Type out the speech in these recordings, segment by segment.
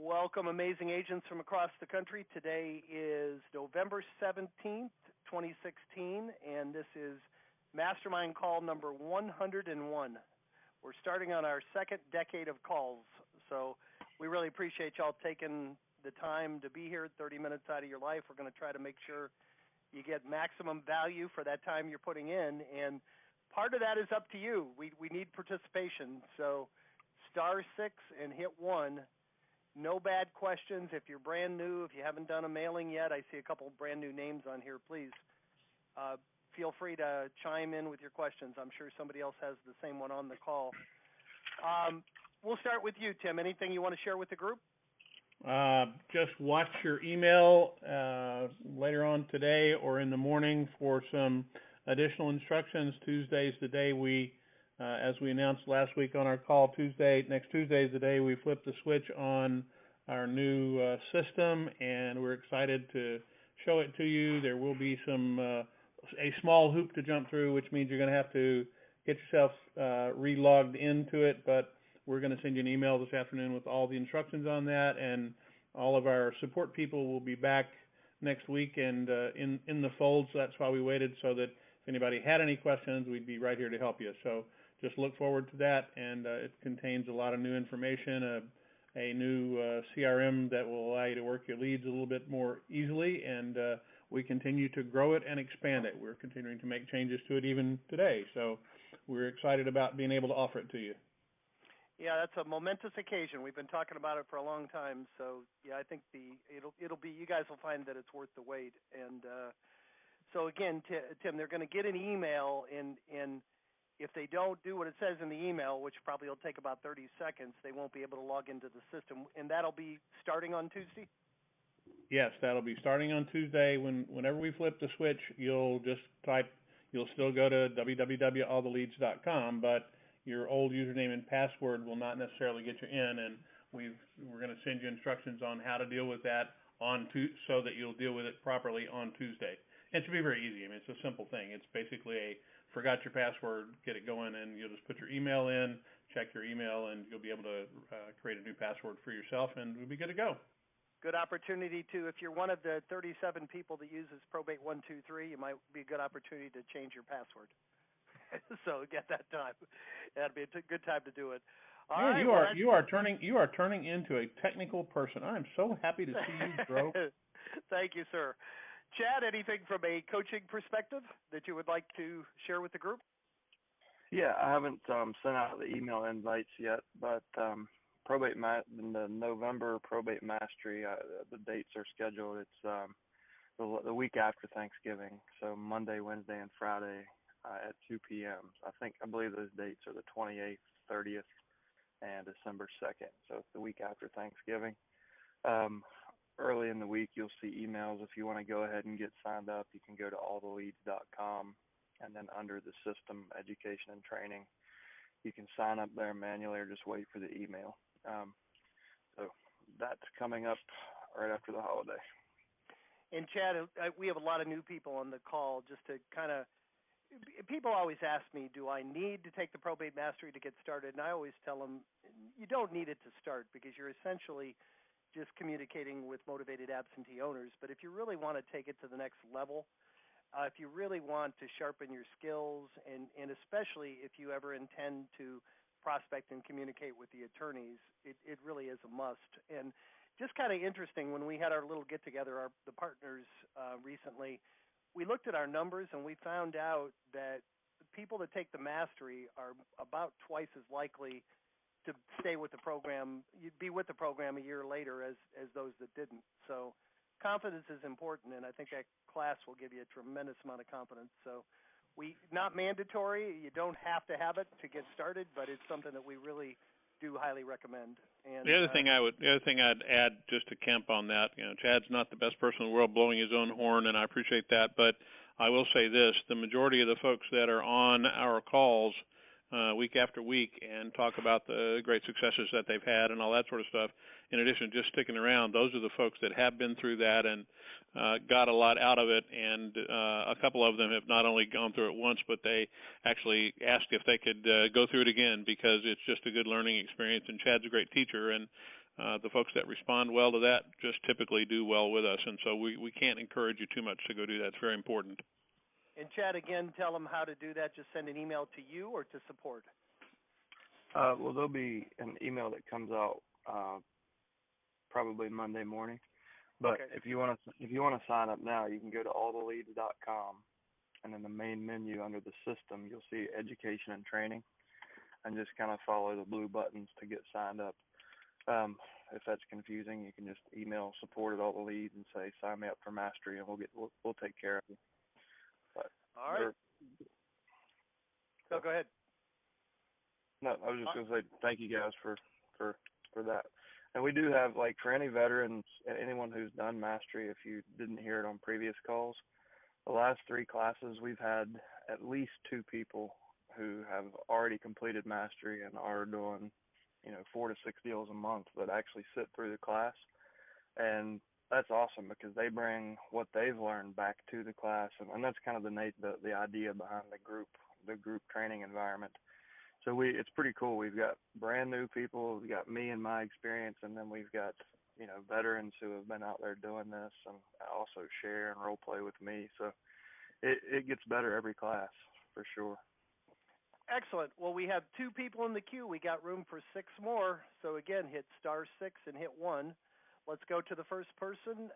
Welcome, amazing agents from across the country. Today is November 17th, 2016, and this is Mastermind call number 101. We're starting on our second decade of calls, so we really appreciate y'all taking the time to be here, 30 minutes out of your life. We're going to try to make sure you get maximum value for that time you're putting in, and part of that is up to you. We need participation, so *6 and hit 1. No bad questions. If you're brand new, if you haven't done a mailing yet, I see a couple of brand new names on here. Please feel free to chime in with your questions. I'm sure somebody else has the same one on the call. We'll start with you, Tim. Anything you want to share with the group? Just watch your email later on today or in the morning for some additional instructions. Tuesday's the day we as we announced last week on our call, next Tuesday is the day we flip the switch on our new system, and we're excited to show it to you. There will be a small hoop to jump through, which means you're going to have to get yourself re-logged into it, but we're going to send you an email this afternoon with all the instructions on that, and all of our support people will be back next week and in the fold, so that's why we waited, so that if anybody had any questions, we'd be right here to help you. So just look forward to that, and it contains a lot of new information, a new CRM that will allow you to work your leads a little bit more easily, and we continue to grow it and expand it. We're continuing to make changes to it even today, so we're excited about being able to offer it to you. Yeah, that's a momentous occasion. We've been talking about it for a long time, so yeah, I think it'll be, you guys will find that it's worth the wait. And so again, Tim, they're going to get an email, and if they don't do what it says in the email, which probably will take about 30 seconds, they won't be able to log into the system, and that'll be starting on Tuesday? Yes, that'll be starting on Tuesday. Whenever we flip the switch, you'll still go to www.alltheleads.com, but your old username and password will not necessarily get you in, and we're going to send you instructions on how to deal with that so that you'll deal with it properly on Tuesday. And it should be very easy. I mean, it's a simple thing. It's basically forgot your password, get it going, and you'll just put your email in, check your email, and you'll be able to create a new password for yourself, and we'll be good to go. Good opportunity to, if you're one of the 37 people that uses Probate 123, it might be a good opportunity to change your password. So get that time. That'd be a good time to do it. All right, you are turning into a technical person. I'm so happy to see you grow. Thank you, sir. Chad, anything from a coaching perspective that you would like to share with the group? Yeah, I haven't sent out the email invites yet, but the November Probate Mastery, the dates are scheduled. It's the week after Thanksgiving, so Monday, Wednesday, and Friday at 2 p.m. I believe those dates are the 28th, 30th, and December 2nd. So it's the week after Thanksgiving. Early in the week, you'll see emails. If you want to go ahead and get signed up, you can go to alltheleads.com, and then under the system, education and training, you can sign up there manually or just wait for the email. So that's coming up right after the holiday. And Chad, we have a lot of new people on the call. Just to kind of, people always ask me, do I need to take the Probate Mastery to get started? And I always tell them, you don't need it to start, because you're essentially just communicating with motivated absentee owners. But if you really want to take it to the next level, if you really want to sharpen your skills, and especially if you ever intend to prospect and communicate with the attorneys, it really is a must. And just kind of interesting, when we had our little get-together, the partners recently, we looked at our numbers, and we found out that the people that take the Mastery are about twice as likely to stay with the program, you'd be with the program a year later as those that didn't. So confidence is important, and I think that class will give you a tremendous amount of confidence. So not mandatory, you don't have to have it to get started, but it's something that we really do highly recommend. And the other thing I'd add, just to Kemp on that, Chad's not the best person in the world blowing his own horn, and I appreciate that, but I will say this: the majority of the folks that are on our calls week after week and talk about the great successes that they've had and all that sort of stuff, in addition to just sticking around, those are the folks that have been through that and got a lot out of it, and a couple of them have not only gone through it once, but they actually asked if they could go through it again, because it's just a good learning experience, and Chad's a great teacher, and the folks that respond well to that just typically do well with us, and so we can't encourage you too much to go do that. It's very important. And Chad, again, tell them how to do that. Just send an email to you or to support. Well, there'll be an email that comes out probably Monday morning. But okay. if you want to sign up now, you can go to alltheleads.com, and in the main menu under the system, you'll see education and training, and just kind of follow the blue buttons to get signed up. If that's confusing, you can just email support@alltheleads and say sign me up for mastery, and we'll take care of you. But all right. So go ahead. No, I was just going to say thank you guys for that. And we do have, like, for any veterans, anyone who's done mastery, if you didn't hear it on previous calls, the last 3 classes we've had at least 2 people who have already completed mastery and are doing, 4 to 6 deals a month that actually sit through the class. And that's awesome because they bring what they've learned back to the class, and that's kind of the idea behind the group training environment. So it's pretty cool. We've got brand new people. We've got me and my experience, and then we've got veterans who have been out there doing this and also share and role play with me. So it gets better every class for sure. Excellent. Well, we have 2 people in the queue. We got room for 6 more. So again, hit *6 and hit 1. Let's go to the first person.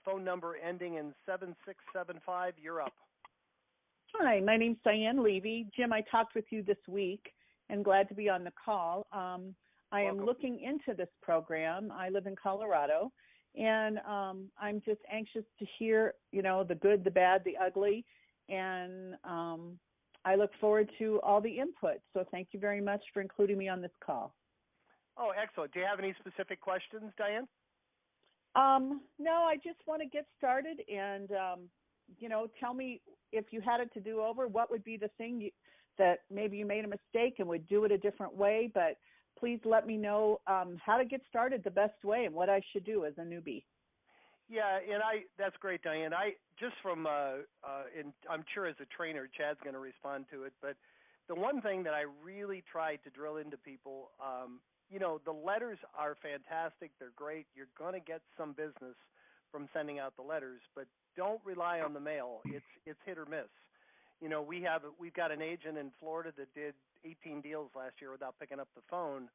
Phone number ending in 7675. You're up. Hi, my name's Diane Levy. Jim, I talked with you this week and glad to be on the call. I am looking into this program. I live in Colorado, and I'm just anxious to hear, the good, the bad, the ugly, and I look forward to all the input. So thank you very much for including me on this call. Oh, excellent. Do you have any specific questions, Diane? No, I just want to get started and, tell me if you had it to do over, what would be the thing that maybe you made a mistake and would do it a different way, but please let me know how to get started the best way and what I should do as a newbie. Yeah, and that's great, Diane. And I'm sure as a trainer, Chad's going to respond to it, but the one thing that I really tried to drill into people, the letters are fantastic. They're great. You're going to get some business from sending out the letters, but don't rely on the mail. It's hit or miss. We've got an agent in Florida that did 18 deals last year without picking up the phone.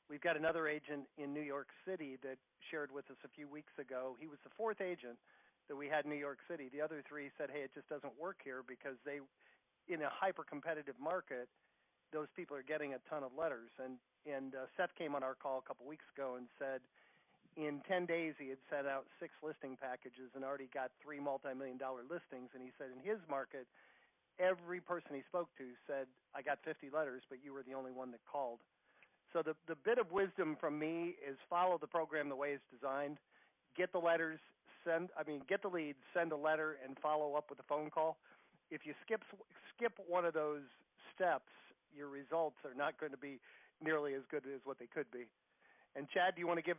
We've got another agent in New York City that shared with us a few weeks ago. He was the 4th agent that we had in New York City. The other 3 said, hey, it just doesn't work here because in a hyper-competitive market, those people are getting a ton of letters. And Seth came on our call a couple weeks ago and said in 10 days he had sent out 6 listing packages and already got 3 multi-million-dollar listings. And he said in his market, every person he spoke to said, I got 50 letters, but you were the only one that called. So the bit of wisdom from me is follow the program the way it's designed. Get the letters, get the leads, send a letter, and follow up with a phone call. If you skip one of those steps, your results are not going to be nearly as good as what they could be. And Chad, do you want to give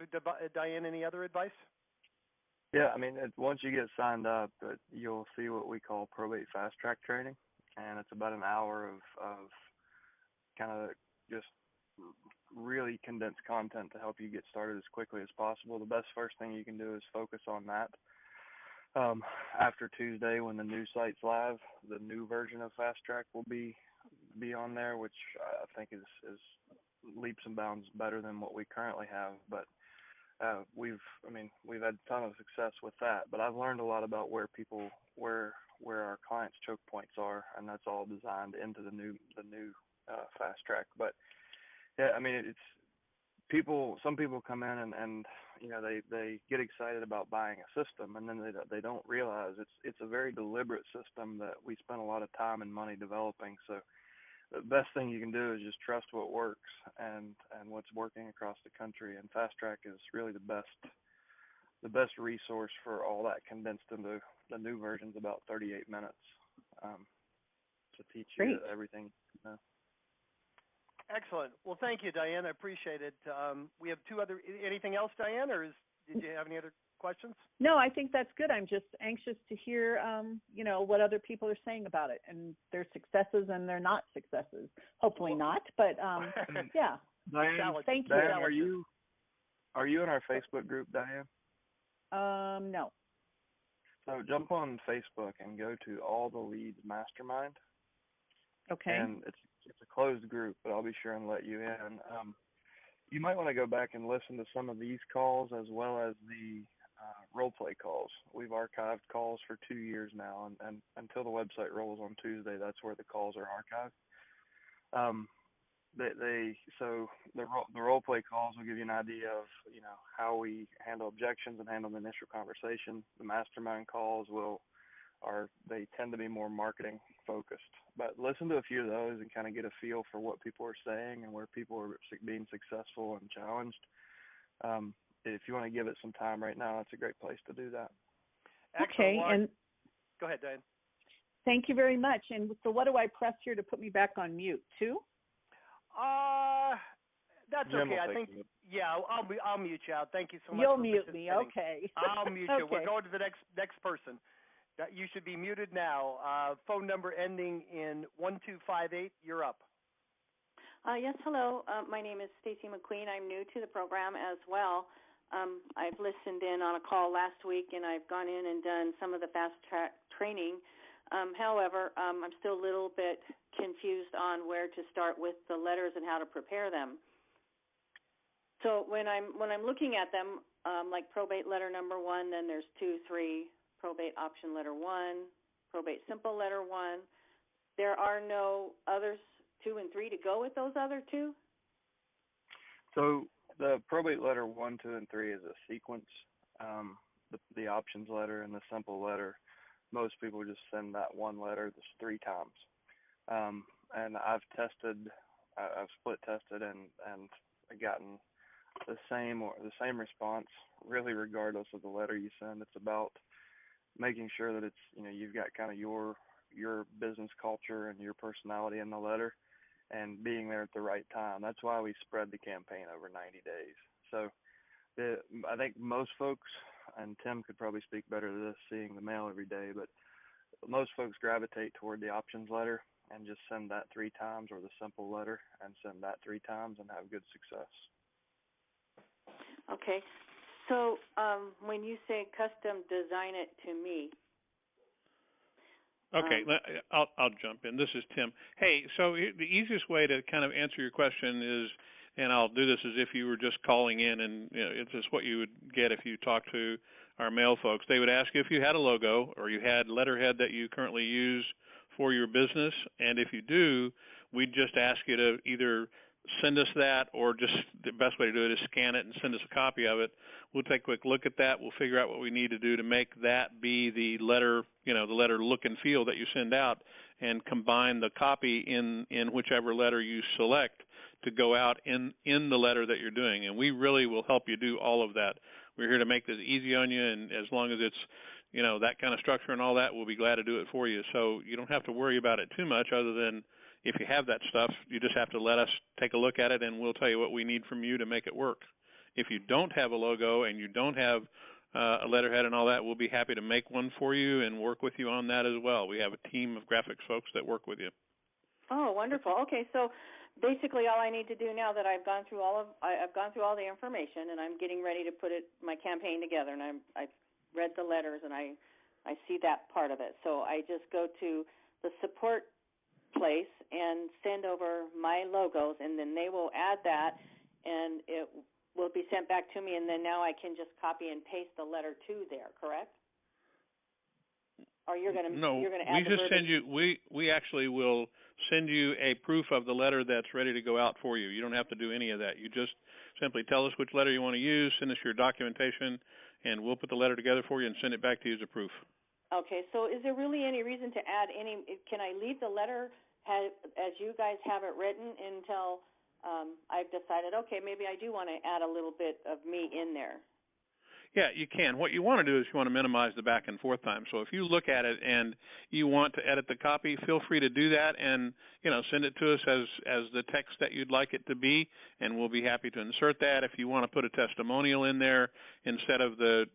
Diane any other advice? Yeah, once you get signed up, you'll see what we call probate fast track training, and it's about an hour of kind of just really condensed content to help you get started as quickly as possible. The best first thing you can do is focus on that. After Tuesday, when the new site's live, the new version of Fast Track will be on there, which I think is leaps and bounds better than what we currently have. But we've had a ton of success with that. But I've learned a lot about where our clients' choke points are, and that's all designed into the new Fast Track. But yeah, it's people. Some people come in and they get excited about buying a system, and then they don't realize it's a very deliberate system that we spend a lot of time and money developing. So the best thing you can do is just trust what works and what's working across the country. And Fast Track is really the best resource for all that condensed into the new version's about 38 minutes to teach you everything. Excellent. Well, thank you, Diane. I appreciate it. We have 2 other. Anything else, Diane, or did you have any other questions? No, I think that's good. I'm just anxious to hear, what other people are saying about it and their successes and their not successes. Hopefully not, but yeah. Diane, thank you. Diane, Are you in our Facebook group, Diane? No. So jump on Facebook and go to All the Leads Mastermind. Okay. And it's a closed group, but I'll be sure and let you in. You might want to go back and listen to some of these calls as well as the role play calls. We've archived calls for 2 years now, and until the website rolls on Tuesday, that's where the calls are archived. So the role play calls will give you an idea of how we handle objections and handle the initial conversation. The mastermind calls they tend to be more marketing focused. But listen to a few of those and kind of get a feel for what people are saying and where people are being successful and challenged. If you want to give it some time right now, it's a great place to do that. Okay, and go ahead, Diane. Thank you very much. And so what do I press here to put me back on mute, too? That's Jim okay. I think, I'll mute you out. Thank you so much. You'll mute me, okay. I'll mute you. Okay. We're going to the next person. You should be muted now. Phone number ending in 1258. You're up. Yes, hello. My name is Stacy McQueen. I'm new to the program as well. I've listened in on a call last week, and I've gone in and done some of the fast track training. However, I'm still a little bit confused on where to start with the letters and how to prepare them. So when I'm looking at them, like probate letter number 1, then there's 2, 3, probate option letter 1, probate simple letter 1. There are no others 2 and 3 to go with those other 2? So the probate letter 1, 2, and 3 is a sequence. The options letter and the simple letter, most people just send that one letter 3 times. And I've split tested and gotten the same response, really, regardless of the letter you send. It's about making sure that it's you've got kind of your business culture and your personality in the letter, and being there at the right time. That's why we spread the campaign over 90 days. So I think most folks, and Tim could probably speak better to this, seeing the mail every day, but most folks gravitate toward the options letter and just send that 3 times, or the simple letter and send that 3 times and have good success. Okay. So when you say custom design it to me. Okay, I'll jump in. This is Tim. Hey, so the easiest way to kind of answer your question is, and I'll do this as if you were just calling in, and it's just what you would get if you talk to our mail folks. They would ask you if you had a logo or you had letterhead that you currently use for your business, and if you do, we'd just ask you to either send us that, or just the best way to do it is scan it and send us a copy of it. We'll take a quick look at that. We'll figure out what we need to do to make that be the letter, the letter look and feel that you send out, and combine the copy in whichever letter you select to go out in the letter that you're doing. And we really will help you do all of that. We're here to make this easy on you, and as long as it's that kind of structure and all that, we'll be glad to do it for you. So you don't have to worry about it too much, other than if you have that stuff, you just have to let us take a look at it, and we'll tell you what we need from you to make it work. If you don't have a logo and you don't have a letterhead and all that, we'll be happy to make one for you and work with you on that as well. We have a team of graphics folks that work with you. Oh, wonderful. Okay, so basically all I need to do now that I've gone through all the information, and I'm getting ready to put my campaign together, and I've read the letters, and I see that part of it. So I just go to the support place and send over my logos, and then they will add that, and it will be sent back to me, and then now I can just copy and paste the letter to there, correct? Or you're going to add we just send you. We actually will send you a proof of the letter that's ready to go out for you. You don't have to do any of that. You just simply tell us which letter you want to use, send us your documentation, and we'll put the letter together for you and send it back to you as a proof. Okay, so is there really any reason to add any? Can I leave the letter as you guys have it written until I've decided, okay, maybe I do want to add a little bit of me in there? Yeah, you can. What you want to do is you want to minimize the back and forth time. So if you look at it and you want to edit the copy, feel free to do that, and send it to us as the text that you'd like it to be, and we'll be happy to insert that. If you want to put a testimonial in there instead of the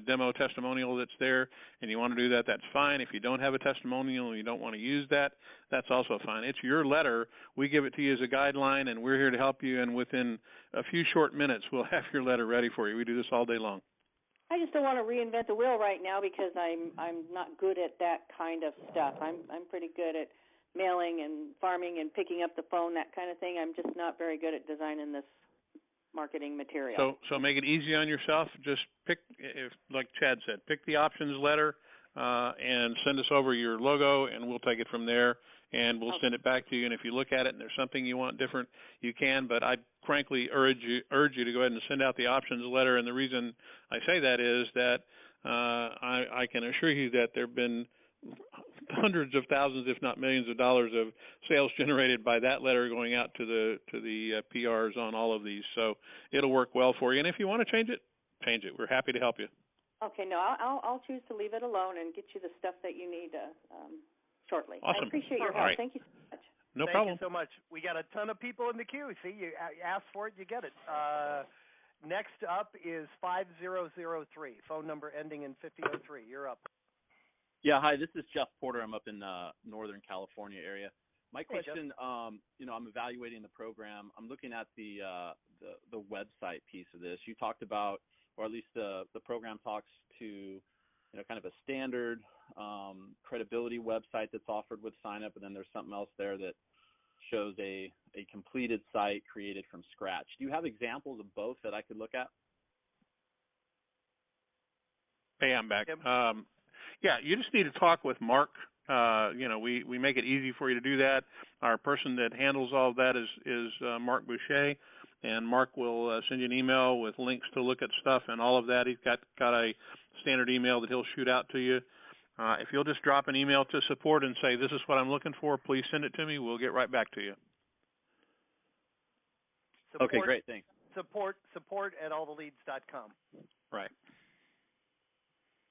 demo testimonial that's there, and you want to do that, that's fine. If you don't have a testimonial and you don't want to use that, that's also fine. It's your letter. We give it to you as a guideline, and we're here to help you. And within a few short minutes, we'll have your letter ready for you. We do this all day long. I just don't want to reinvent the wheel right now because I'm not good at that kind of stuff. I'm pretty good at mailing and farming and picking up the phone, that kind of thing. I'm just not very good at designing this marketing material. So make it easy on yourself. Just pick, like Chad said, pick the options letter and send us over your logo, and we'll take it from there, and we'll send it back to you. And if you look at it and there's something you want different, you can. But I frankly urge you to go ahead and send out the options letter. And the reason I say that is that I can assure you that there have been hundreds of thousands, if not millions of dollars of sales generated by that letter going out to the PRs on all of these. So it'll work well for you. And if you want to change it, change it. We're happy to help you. Okay, no, I'll choose to leave it alone and get you the stuff that you need shortly. Awesome. I appreciate your help. All right. Thank you so much. No problem. Thank you so much. We got a ton of people in the queue. See, you ask for it, you get it. Next up is 5003, phone number ending in 5003. You're up. Yeah, hi, this is Jeff Porter. I'm up in Northern California area. My question, I'm evaluating the program. I'm looking at the website piece of this. You talked about, or at least the program talks to, kind of a standard credibility website that's offered with sign up, and then there's something else there that shows a completed site created from scratch. Do you have examples of both that I could look at? Hey, I'm back. Yeah, you just need to talk with Mark. We make it easy for you to do that. Our person that handles all of that is Mark Boucher, and Mark will send you an email with links to look at stuff and all of that. He's got a standard email that he'll shoot out to you. If you'll just drop an email to support and say, this is what I'm looking for, please send it to me. We'll get right back to you. Support, okay, great, thanks. Support at alltheleads.com. Right.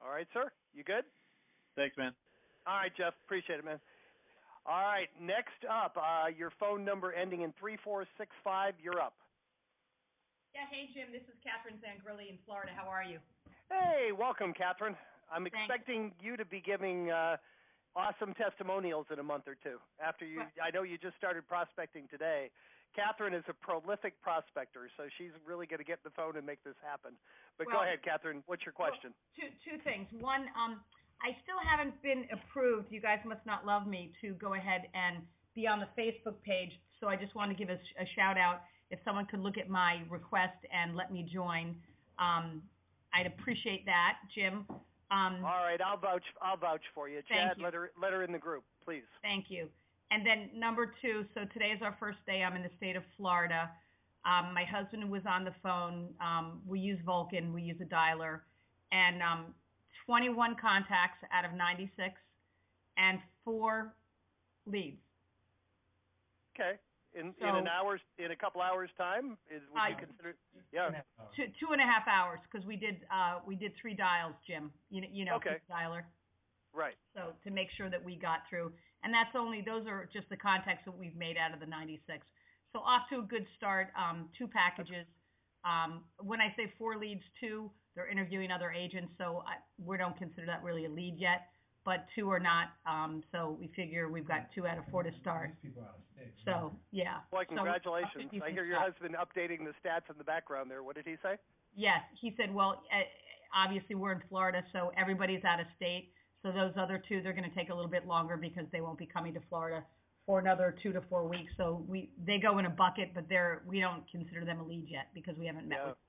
All right, sir. You good? Thanks, man. All right, Jeff. Appreciate it, man. All right. Next up, your phone number ending in 3465. You're up. Yeah, hey, Jim. This is Catherine Zangrilli in Florida. How are you? Hey, welcome, Catherine. I'm expecting you to be giving awesome testimonials in a month or two. After you, I know you just started prospecting today. Catherine is a prolific prospector, so she's really going to get the phone and make this happen. But go ahead, Catherine. What's your question? Two things. One, I still haven't been approved. You guys must not love me to go ahead and be on the Facebook page. So I just want to give a shout out. If someone could look at my request and let me join, I'd appreciate that, Jim. All right, I'll vouch for you. Chad, you. let her in the group, please. Thank you. And then number two, so today is our first day. I'm in the state of Florida. My husband was on the phone. We use Vulcan. We use a dialer. And 21 contacts out of 96 and 4 leads. Okay. In a couple hours time, would you consider? Yeah. 2.5 hours, because we did 3 dials, Jim. Okay. Dialer. Right. So to make sure that we got through, and those are just the contacts that we've made out of the 96. So off to a good start. 2 packages. When I say 4 leads, 2, they're interviewing other agents, so we don't consider that really a lead yet. But 2 are not. So we figure we've got 2 out of 4 to start. These people out of state. So yeah. Boy, congratulations! I hear your husband updating the stats in the background there. What did he say? Yes, he said. Well, obviously we're in Florida, so everybody's out of state. So those other 2, they're going to take a little bit longer because they won't be coming to Florida for another 2 to 4 weeks. So they go in a bucket, but we don't consider them a lead yet because we haven't met with them.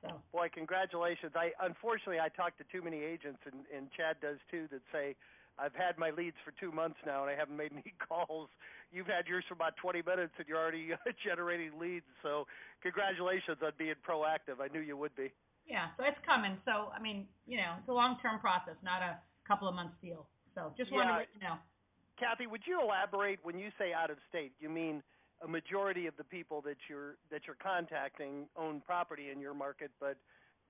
So. Boy, congratulations. Unfortunately, I talk to too many agents, and Chad does too, that say, I've had my leads for 2 months now, and I haven't made any calls. You've had yours for about 20 minutes, and you're already generating leads. So congratulations on being proactive. I knew you would be. Yeah, so it's coming. So, I mean, it's a long-term process, not a couple of months deal. So just wanted to let you know. Kathy, would you elaborate when you say out of state? You mean a majority of the people that you're contacting own property in your market, but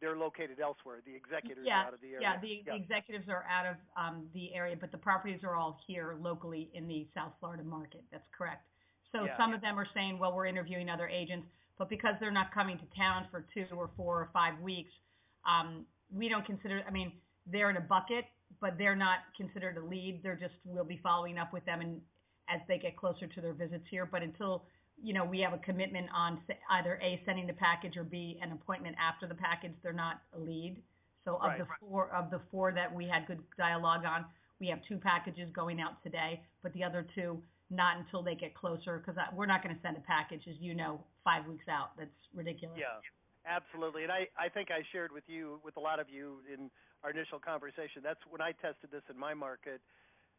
they're located elsewhere. The executors Yeah, are out of the area. yeah, the executives are out of the area, but the properties are all here locally in the South Florida market. That's correct. So some of them are saying, well, we're interviewing other agents, but because they're not coming to town for 2 or 4 or 5 weeks, we don't consider, I mean, they're in a bucket, but they're not considered a lead. They're just, we'll be following up with them and as they get closer to their visits here. But until, we have a commitment on either A, sending the package, or B, an appointment after the package, they're not a lead. So of the four that we had good dialogue on, we have 2 packages going out today, but the other 2 not until they get closer, because we're not going to send a package, as 5 weeks out. That's ridiculous. Yeah, absolutely. And I think I shared with a lot of you in our initial conversation, that's when I tested this in my market.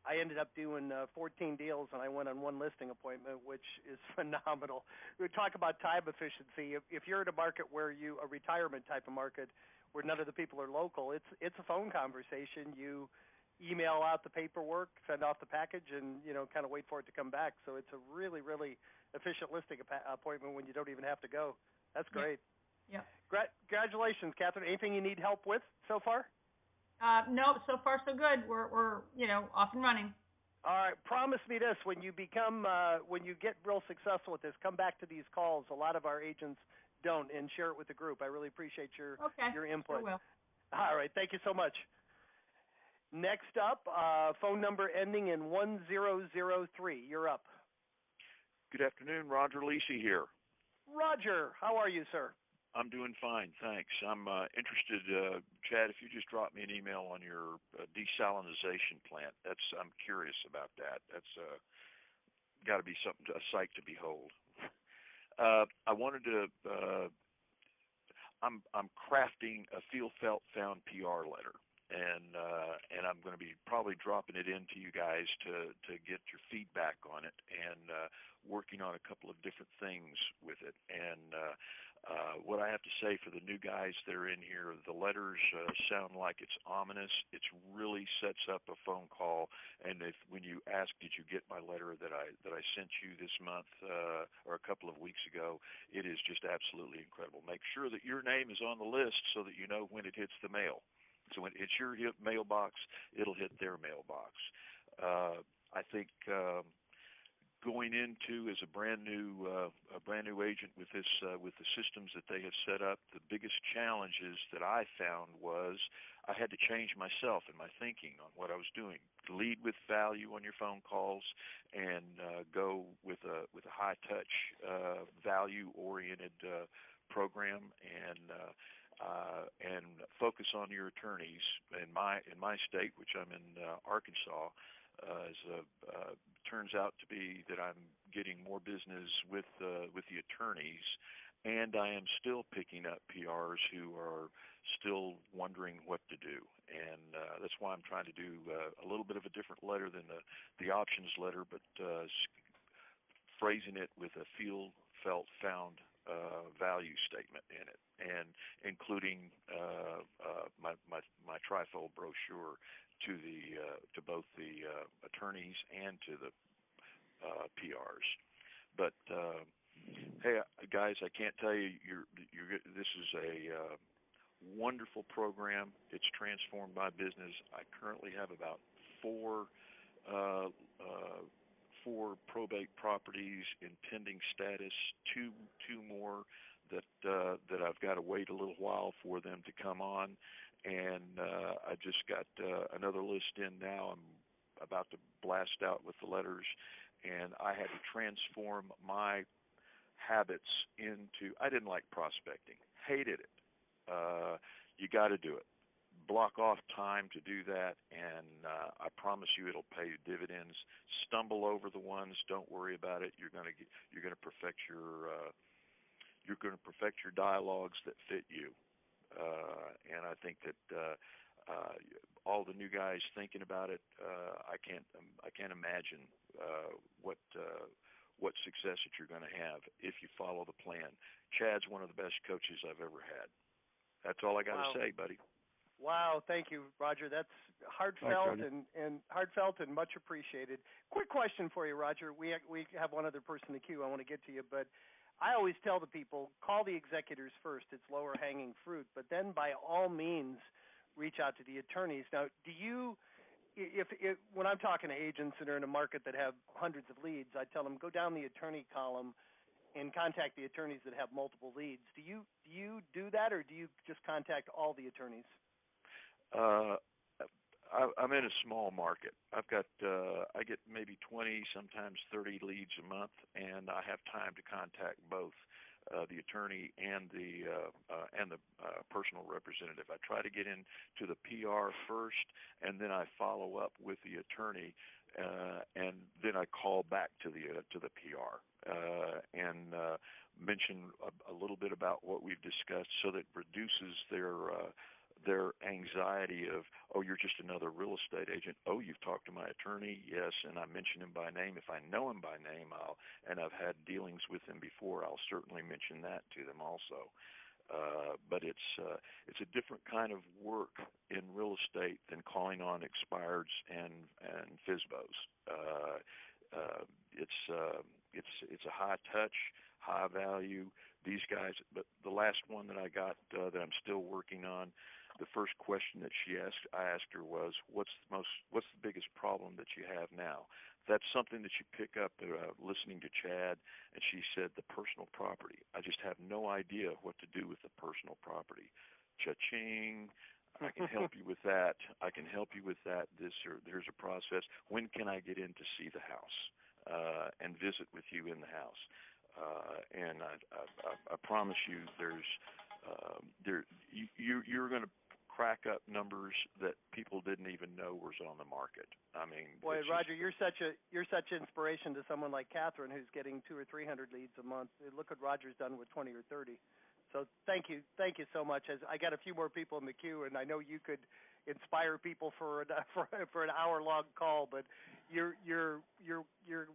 I ended up doing 14 deals, and I went on 1 listing appointment, which is phenomenal. We talk about time efficiency. If you're in a market where a retirement type of market where none of the people are local, it's a phone conversation. You email out the paperwork, send off the package, and kind of wait for it to come back. So it's a really, really efficient listing appointment when you don't even have to go. That's great. Yeah. Congratulations, Catherine. Anything you need help with so far? No, so far so good. We're off and running. All right. Promise me this: when you get real successful with this, come back to these calls. A lot of our agents don't, and share it with the group. I really appreciate your input. Sure will. All right. Thank you so much. Next up, phone number ending in 1003. You're up. Good afternoon, Rodger Lisi here. Rodger, how are you, sir? I'm doing fine, thanks. I'm interested, Chad, if you just drop me an email on your desalinization plant. I'm curious about that. That's got to be a sight to behold. I wanted to. I'm crafting a feel, felt, found PR letter. And I'm going to be probably dropping it into you guys to get your feedback on it, and working on a couple of different things with it. And what I have to say for the new guys that are in here, the letters sound like it's ominous. It really sets up a phone call. And when you ask, did you get my letter that I sent you this month or a couple of weeks ago, it is just absolutely incredible. Make sure that your name is on the list so that you know when it hits the mail. So when it's your mailbox, it'll hit their mailbox. I think going into as a brand new agent with this with the systems that they have set up, the biggest challenges that I found was I had to change myself and my thinking on what I was doing. Lead with value on your phone calls, and go with a high touch, value oriented program, and focus on your attorneys. In my state, which I'm in Arkansas, turns out to be that I'm getting more business with the attorneys, and I am still picking up PRs who are still wondering what to do. And that's why I'm trying to do a little bit of a different letter than the options letter, but phrasing it with a feel, felt, found value statement in it, and including my trifold brochure to both the attorneys and to the PRs. But hey, guys, I can't tell you, this is a wonderful program. It's transformed my business. I currently have about four probate properties in pending status, two more that I've got to wait a little while for them to come on, and I just got another list in now. I'm about to blast out with the letters, and I had to transform my habits into. I didn't like prospecting, hated it. You got to do it. Block off time to do that, and I promise you it'll pay dividends. Stumble over the ones, don't worry about it. You're going to perfect your dialogues that fit you. And I think that all the new guys thinking about it, I can't imagine what success that you're going to have if you follow the plan. Chad's one of the best coaches I've ever had. That's all I got to say, buddy. Wow, thank you, Rodger. That's heartfelt and much appreciated. Quick question for you, Rodger. We have one other person in the queue I want to get to you, but I always tell the people, call the executors first. It's lower hanging fruit, but then by all means, reach out to the attorneys. Now, do you, if when I'm talking to agents that are in a market that have hundreds of leads, I tell them go down the attorney column and contact the attorneys that have multiple leads. Do you do that, or do you just contact all the attorneys? I'm in a small market. I've got I get maybe 20, sometimes 30 leads a month, and I have time to contact both the attorney and the personal representative. I try to get into the PR first, and then I follow up with the attorney, and then I call back to the PR and mention a little bit about what we've discussed, so that reduces their anxiety of, oh, you're just another real estate agent. Oh, you've talked to my attorney? Yes, and I mention him by name. If I know him by name, and I've had dealings with him before, I'll certainly mention that to them also. But it's a different kind of work in real estate than calling on expireds and FSBOs. It's a high touch, high value. These guys, but the last one that I got that I'm still working on, the first question that I asked her was, what's the biggest problem that you have now? That's something that you pick up listening to Chad, and she said the personal property. I just have no idea what to do with the personal property. Cha-ching. I can help you with that. I can help you with that. There's a process. When can I get in to see the house and visit with you in the house? And I promise you, you're going to crack up numbers that people didn't even know was on the market. I mean, boy, Rodger, you're such inspiration to someone like Catherine, who's getting 200 or 300 leads a month. Look what Rodger's done with 20 or 30. So thank you so much. As I got a few more people in the queue, and I know you could inspire people for an hour-long call, but your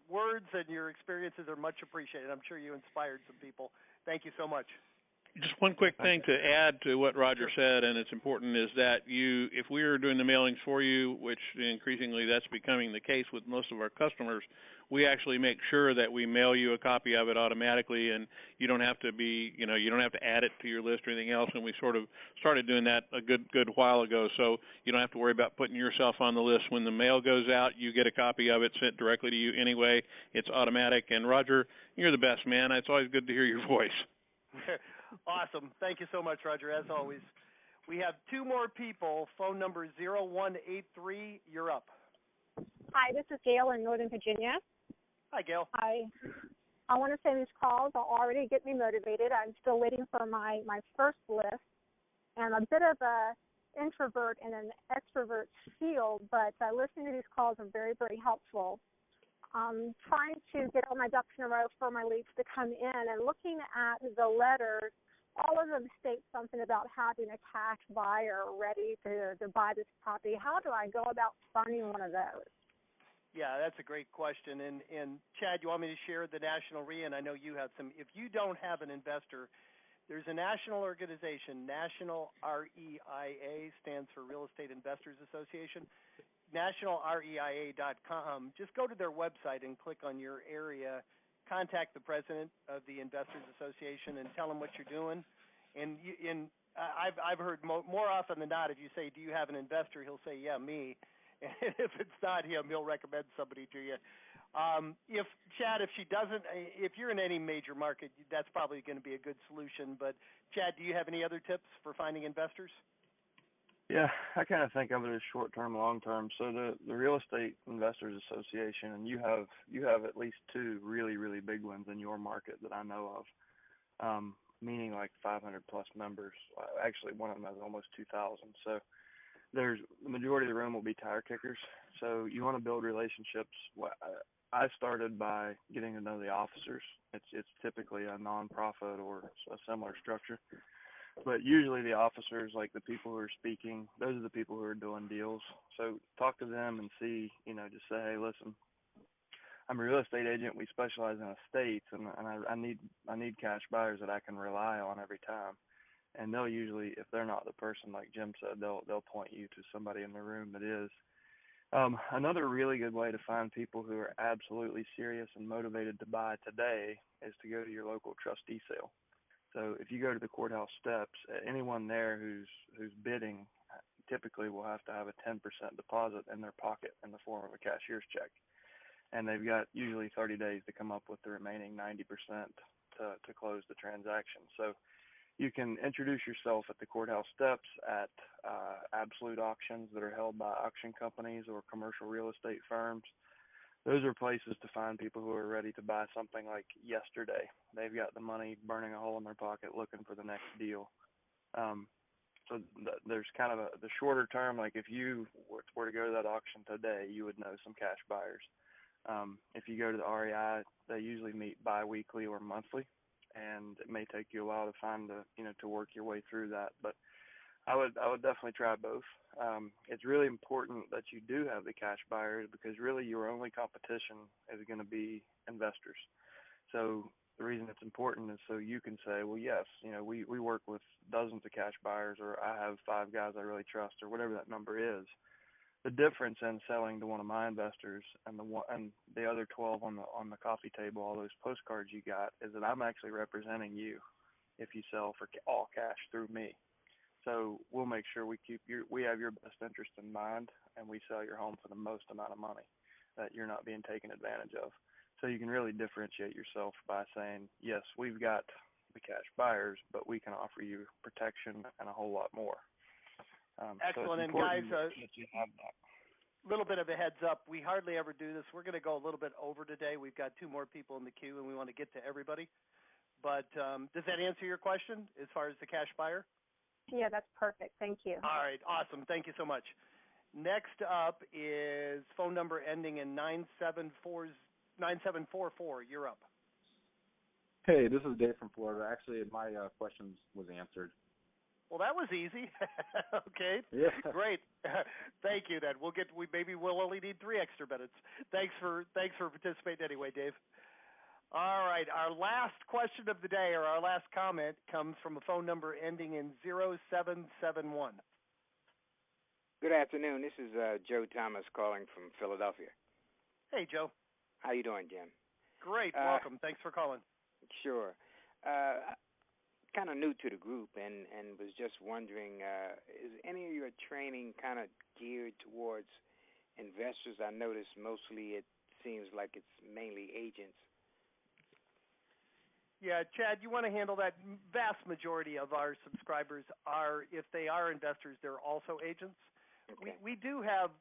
words and your experiences are much appreciated. I'm sure you inspired some people. Thank you so much. Just one quick thing to add to what Rodger said, and it's important, is that if we are doing the mailings for you, which increasingly that's becoming the case with most of our customers, we actually make sure that we mail you a copy of it automatically, and you don't have to you don't have to add it to your list or anything else. And we sort of started doing that a good while ago, so you don't have to worry about putting yourself on the list. When the mail goes out, you get a copy of it sent directly to you anyway. It's automatic. And Rodger, you're the best, man. It's always good to hear your voice. Awesome. Thank you so much, Rodger, as always. We have two more people. Phone number 0183. You're up. Hi, this is Gail in Northern Virginia. Hi, Gail. I want to say these calls will already get me motivated. I'm still waiting for my first list. And I'm a bit of an introvert in an extrovert field, but listening to these calls are very, very helpful. Trying to get all my ducks in a row for my leads to come in, and looking at the letters, all of them state something about having a cash buyer ready to buy this property. How do I go about finding one of those? Yeah, that's a great question. And Chad, you want me to share the national REIA? And I know you have some. If you don't have an investor, there's a national organization, National REIA, stands for Real Estate Investors Association. NationalREIA.com. Just go to their website and click on your area. Contact the president of the Investors Association and tell him what you're doing. And I've heard more often than not, if you say, "Do you have an investor?" he'll say, "Yeah, me." And if it's not him, he'll recommend somebody to you. If she doesn't, if you're in any major market, that's probably going to be a good solution. But Chad, do you have any other tips for finding investors? Yeah, I kind of think of it as short-term, long-term. So the Real Estate Investors Association, and you have at least two really, really big ones in your market that I know of, meaning like 500-plus members. Actually, one of them has almost 2,000. So the majority of the room will be tire kickers. So you want to build relationships. I started by getting to know the officers. It's typically a nonprofit or a similar structure. But usually the officers, like the people who are speaking, those are the people who are doing deals. So talk to them and see, just say, hey, listen, I'm a real estate agent. We specialize in estates, and I need cash buyers that I can rely on every time. And they'll usually, if they're not the person, like Jim said, they'll point you to somebody in the room that is. Another really good way to find people who are absolutely serious and motivated to buy today is to go to your local trustee sale. So if you go to the courthouse steps, anyone there who's bidding typically will have to have a 10% deposit in their pocket in the form of a cashier's check. And they've got usually 30 days to come up with the remaining 90% to close the transaction. So you can introduce yourself at the courthouse steps at absolute auctions that are held by auction companies or commercial real estate firms. Those are places to find people who are ready to buy something like yesterday. They've got the money burning a hole in their pocket looking for the next deal. So there's kind of the shorter term, like if you were to go to that auction today, you would know some cash buyers. If you go to the REI, they usually meet bi-weekly or monthly, and it may take you a while to find to work your way through that. But I would definitely try both. It's really important that you do have the cash buyers, because really your only competition is going to be investors. So the reason it's important is so you can say, well, yes, we work with dozens of cash buyers, or I have 5 guys I really trust, or whatever that number is. The difference in selling to one of my investors and the other 12 on the coffee table, all those postcards you got, is that I'm actually representing you if you sell for all cash through me. So we'll make sure we have your best interest in mind, and we sell your home for the most amount of money, that you're not being taken advantage of. So you can really differentiate yourself by saying, yes, we've got the cash buyers, but we can offer you protection and a whole lot more. Excellent. So and guys, you have that. little bit of a heads up. We hardly ever do this. We're going to go a little bit over today. We've got 2 more people in the queue, and we want to get to everybody. But does that answer your question as far as the cash buyer? Yeah, that's perfect. Thank you. All right. Awesome. Thank you so much. Next up is phone number ending in 9744. You're up. Hey, this is Dave from Florida. Actually, my questions was answered. Well, that was easy. Okay. Yeah. Great. Thank you. Then maybe we'll only need 3 extra minutes. Thanks for participating anyway, Dave. All right. Our last question of the day, or our last comment, comes from a phone number ending in 0771. Good afternoon. This is Joe Thomas calling from Philadelphia. Hey, Joe. How you doing, Jim? Great. Welcome. Thanks for calling. Sure. Kind of new to the group and was just wondering, is any of your training kind of geared towards investors? I noticed mostly it seems like it's mainly agents. Yeah, Chad, you want to handle that? Vast majority of our subscribers are, if they are investors, they're also agents. Okay. We do have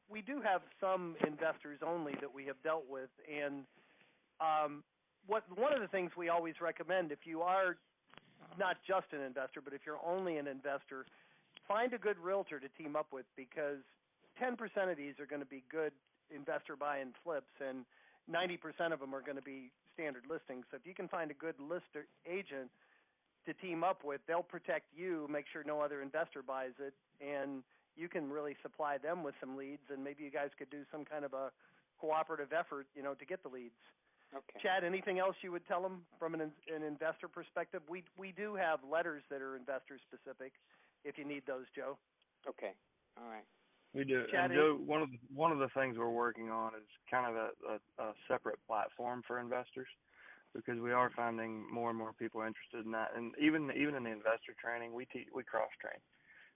some investors only that we have dealt with, and one of the things we always recommend, if you are not just an investor, but if you're only an investor, find a good realtor to team up with, because 10% of these are going to be good investor buy and flips, and 90% of them are going to be standard listings. So if you can find a good lister agent to team up with, they'll protect you, make sure no other investor buys it, and you can really supply them with some leads, and maybe you guys could do some kind of a cooperative effort, to get the leads. Okay. Chad, anything else you would tell them from an investor perspective? We do have letters that are investor specific, if you need those, Joe. Okay. All right. We do. Chad, and Joe, one of the things we're working on is kind of a separate platform for investors, because we are finding more and more people interested in that. And even in the investor training, we cross train.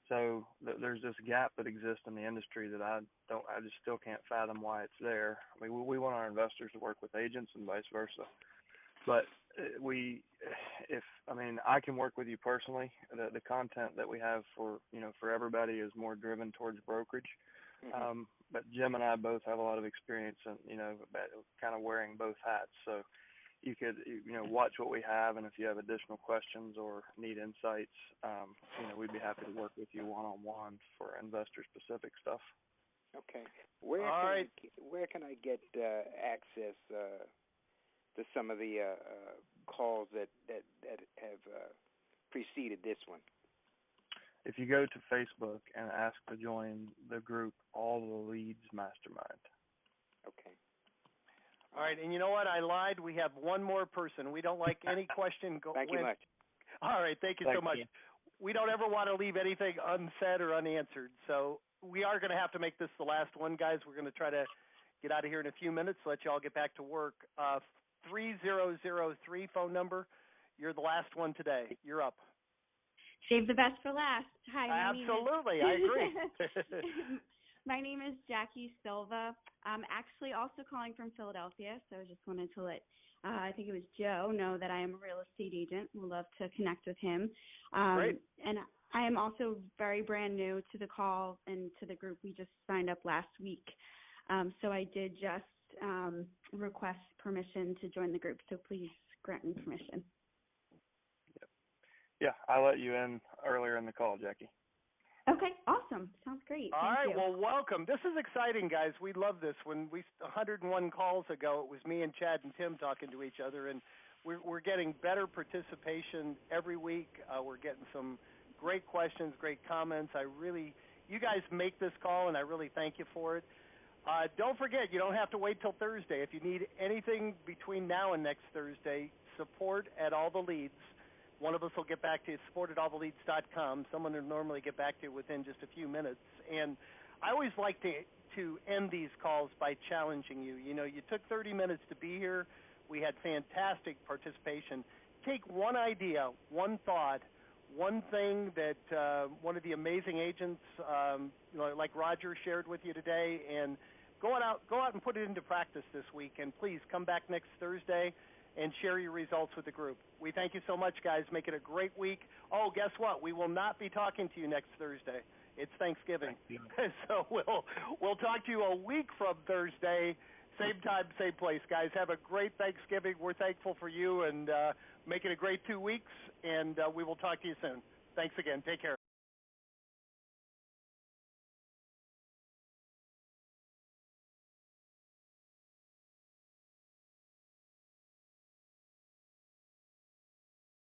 So there's this gap that exists in the industry that I just still can't fathom why it's there. I mean, we want our investors to work with agents and vice versa. But I can work with you personally. The content that we have for everybody is more driven towards brokerage. Mm-hmm. But Jim and I both have a lot of experience in, kind of wearing both hats. So you could, watch what we have, and if you have additional questions or need insights, we'd be happy to work with you one-on-one for investor-specific stuff. Okay. Where can I get access to some of the calls that have preceded this one? If you go to Facebook and ask to join the group All the Leads Mastermind. Okay. All right, and you know what? I lied. We have one more person. We don't like any question. Thank you much. All right, thank you so much. we don't ever want to leave anything unsaid or unanswered. So we are going to have to make this the last one, guys. We're going to try to get out of here in a few minutes, let you all get back to work. 3003 phone number. You're the last one today. You're up. Save the best for last. Hi. Absolutely, I agree. My name is Jackie Silva. I'm actually also calling from Philadelphia, so I just wanted to let, I think it was Joe, know that I am a real estate agent. We'd love to connect with him. Great. And I am also very brand new to the call and to the group. We just signed up last week. So I did just request permission to join the group, so please grant me permission. Yeah, I let you in earlier in the call, Jackie. Okay, awesome. Sounds great. All Thank right, you. well, welcome. This is exciting, guys. We love this. When 101 calls ago, it was me and Chad and Tim talking to each other, and we're getting better participation every week. We're getting some great questions, great comments. You guys make this call, and I really thank you for it. Don't forget, you don't have to wait till Thursday. If you need anything between now and next Thursday, support at all the leads. One of us will get back to you, support@alltheleads.com. Someone will normally get back to you within just a few minutes. And I always like to end these calls by challenging you. You know, you took 30 minutes to be here. We had fantastic participation. Take one idea, one thought, one thing that one of the amazing agents, like Rodger, shared with you today, and go out and put it into practice this week. And please come back next Thursday and share your results with the group. We thank you so much, guys. Make it a great week. Oh, guess what? We will not be talking to you next Thursday. It's Thanksgiving. So we'll talk to you a week from Thursday, same time, same place, guys. Have a great Thanksgiving. We're thankful for you, and make it a great 2 weeks, and we will talk to you soon. Thanks again. Take care.